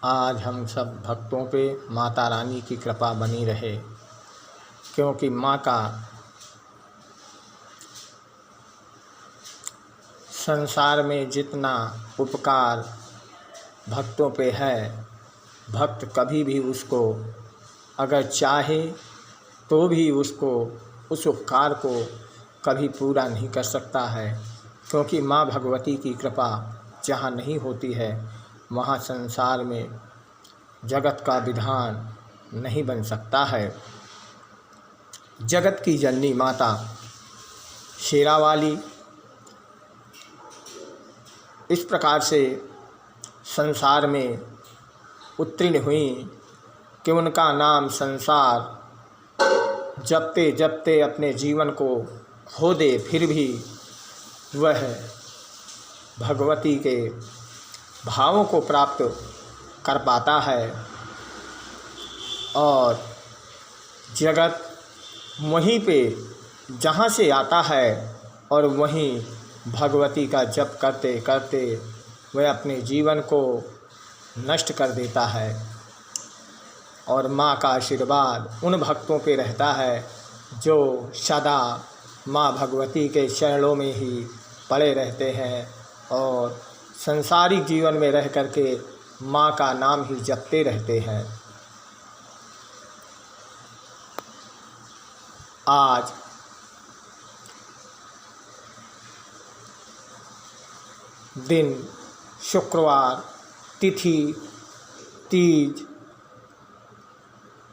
आज हम सब भक्तों पे माता रानी की कृपा बनी रहे, क्योंकि माँ का संसार में जितना उपकार भक्तों पे है, भक्त कभी भी उसको अगर चाहे तो भी उसको उस उपकार को कभी पूरा नहीं कर सकता है, क्योंकि माँ भगवती की कृपा जहाँ नहीं होती है वहाँ संसार में जगत का विधान नहीं बन सकता है। जगत की जननी माता शेरावाली इस प्रकार से संसार में उत्तीर्ण हुई कि उनका नाम संसार जपते जपते अपने जीवन को खो दे, फिर भी वह भगवती के भावों को प्राप्त कर पाता है और जगत वहीं पे जहाँ से आता है और वहीं भगवती का जप करते करते वह अपने जीवन को नष्ट कर देता है। और माँ का आशीर्वाद उन भक्तों पे रहता है जो सदा माँ भगवती के चरणों में ही पड़े रहते हैं और संसारिक जीवन में रह करके माँ का नाम ही जपते रहते हैं। आज दिन शुक्रवार, तिथि तीज,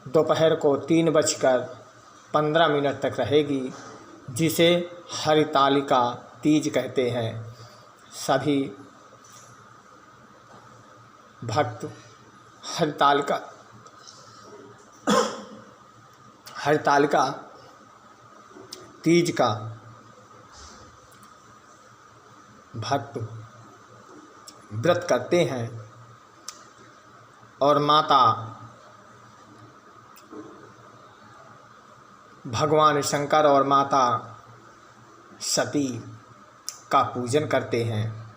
दोपहर को 3:15 तक रहेगी, जिसे हरितालिका तीज कहते हैं। सभी भक्त हरितालिका तीज का भक्त व्रत करते हैं और माता भगवान शंकर और माता सती का पूजन करते हैं।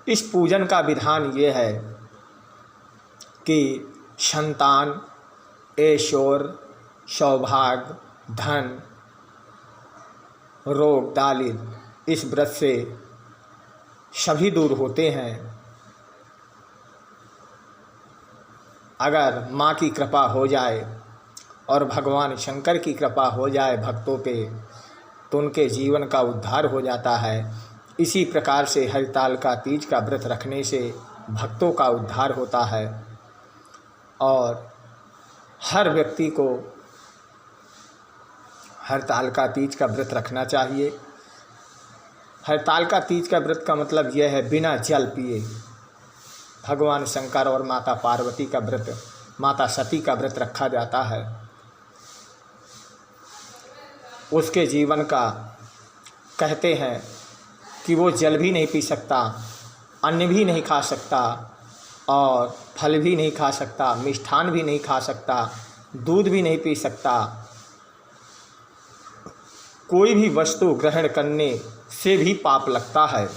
इस पूजन का विधान ये है कि संतान, ऐश्वर्य, सौभाग्य, धन, रोग, दारिद्र्य इस व्रत से सभी दूर होते हैं। अगर माँ की कृपा हो जाए और भगवान शंकर की कृपा हो जाए भक्तों पे तो उनके जीवन का उद्धार हो जाता है। इसी प्रकार से हरितालिका तीज का व्रत रखने से भक्तों का उद्धार होता है और हर व्यक्ति को हरितालिका तीज का व्रत रखना चाहिए। हरितालिका तीज का व्रत का मतलब यह है बिना जल पिए भगवान शंकर और माता पार्वती का व्रत, माता सती का व्रत रखा जाता है। उसके जीवन का कहते हैं कि वो जल भी नहीं पी सकता, अन्न भी नहीं खा सकता और फल भी नहीं खा सकता, मिष्ठान भी नहीं खा सकता, दूध भी नहीं पी सकता। कोई भी वस्तु ग्रहण करने से भी पाप लगता है।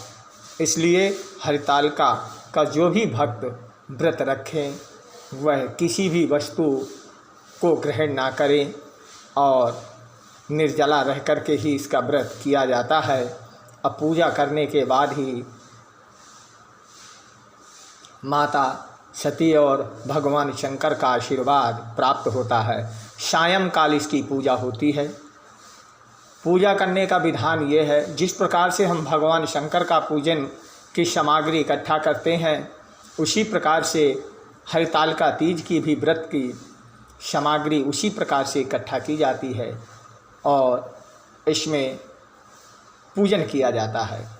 इसलिए हरितालिका का जो भी भक्त व्रत रखें वह किसी भी वस्तु को ग्रहण ना करें और निर्जला रह कर के ही इसका व्रत किया जाता है। अब पूजा करने के बाद ही माता सती और भगवान शंकर का आशीर्वाद प्राप्त होता है। सायंकाल इसकी पूजा होती है। पूजा करने का विधान ये है, जिस प्रकार से हम भगवान शंकर का पूजन की सामग्री इकट्ठा करते हैं उसी प्रकार से हरितालिका तीज की भी व्रत की सामग्री उसी प्रकार से इकट्ठा की जाती है और इसमें पूजन किया जाता है।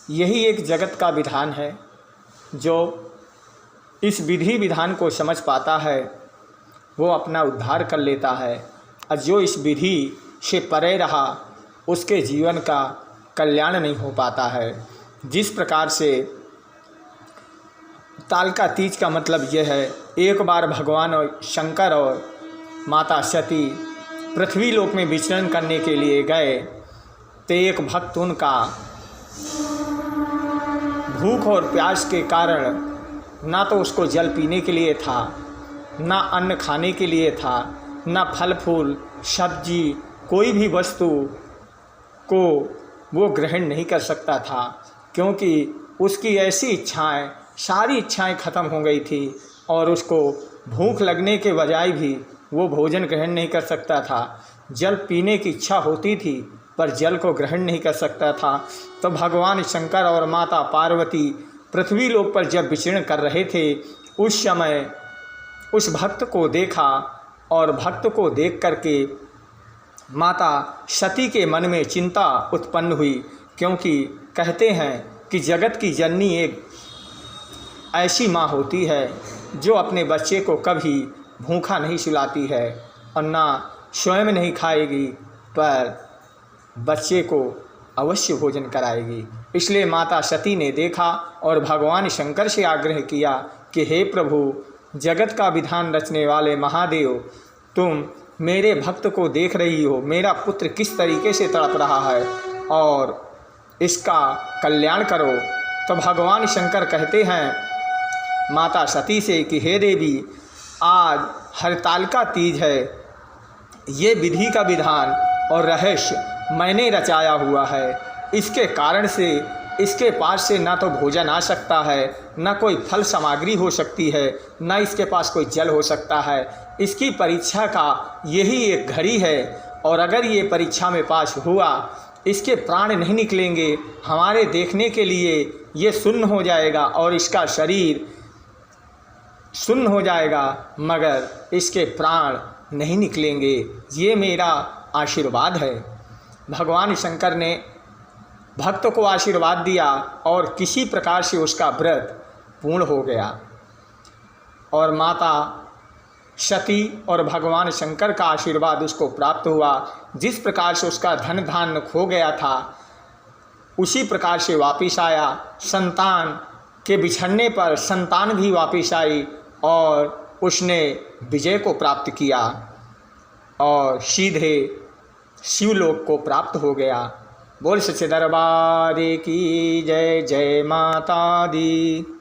यही एक जगत का विधान है। जो इस विधि विधान को समझ पाता है वो अपना उद्धार कर लेता है और जो इस विधि से परे रहा उसके जीवन का कल्याण नहीं हो पाता है। जिस प्रकार से तालिका तीज का मतलब यह है, एक बार भगवान और शंकर और माता सती पृथ्वी लोक में विचरण करने के लिए गए तो एक भक्त उनका भूख और प्यास के कारण ना तो उसको जल पीने के लिए था, ना अन्न खाने के लिए था, ना फल फूल सब्जी कोई भी वस्तु को वो ग्रहण नहीं कर सकता था, क्योंकि उसकी ऐसी इच्छाएं, सारी इच्छाएं ख़त्म हो गई थी और उसको भूख लगने के बजाय भी वो भोजन ग्रहण नहीं कर सकता था। जल पीने की इच्छा होती थी पर जल को ग्रहण नहीं कर सकता था। तो भगवान शंकर और माता पार्वती पृथ्वी लोक पर जब विचरण कर रहे थे, उस समय उस भक्त को देखा और भक्त को देख करके माता सती के मन में चिंता उत्पन्न हुई, क्योंकि कहते हैं कि जगत की जननी एक ऐसी माँ होती है जो अपने बच्चे को कभी भूखा नहीं सुलाती है और ना स्वयं नहीं खाएगी पर बच्चे को अवश्य भोजन कराएगी। इसलिए माता सती ने देखा और भगवान शंकर से आग्रह किया कि हे प्रभु, जगत का विधान रचने वाले महादेव, तुम मेरे भक्त को देख रही हो, मेरा पुत्र किस तरीके से तड़प रहा है और इसका कल्याण करो। तो भगवान शंकर कहते हैं माता सती से कि हे देवी, आज हरतालिका तीज है, ये विधि का विधान और रहस्य मैंने रचाया हुआ है। इसके कारण से इसके पास से ना तो भोजन आ सकता है, ना कोई फल सामग्री हो सकती है, ना इसके पास कोई जल हो सकता है। इसकी परीक्षा का यही एक घड़ी है और अगर ये परीक्षा में पास हुआ, इसके प्राण नहीं निकलेंगे, हमारे देखने के लिए ये सुन्न हो जाएगा और इसका शरीर सुन्न हो जाएगा, मगर इसके प्राण नहीं निकलेंगे। ये मेरा आशीर्वाद है। भगवान शंकर ने भक्त को आशीर्वाद दिया और किसी प्रकार से उसका व्रत पूर्ण हो गया और माता सती और भगवान शंकर का आशीर्वाद उसको प्राप्त हुआ। जिस प्रकार से उसका धन धान्य खो गया था, उसी प्रकार से वापिस आया। संतान के बिछड़ने पर संतान भी वापिस आई और उसने विजय को प्राप्त किया और सीधे शिवलोक को प्राप्त हो गया। बोल सच्चे दरबार की जय, जय माता दी।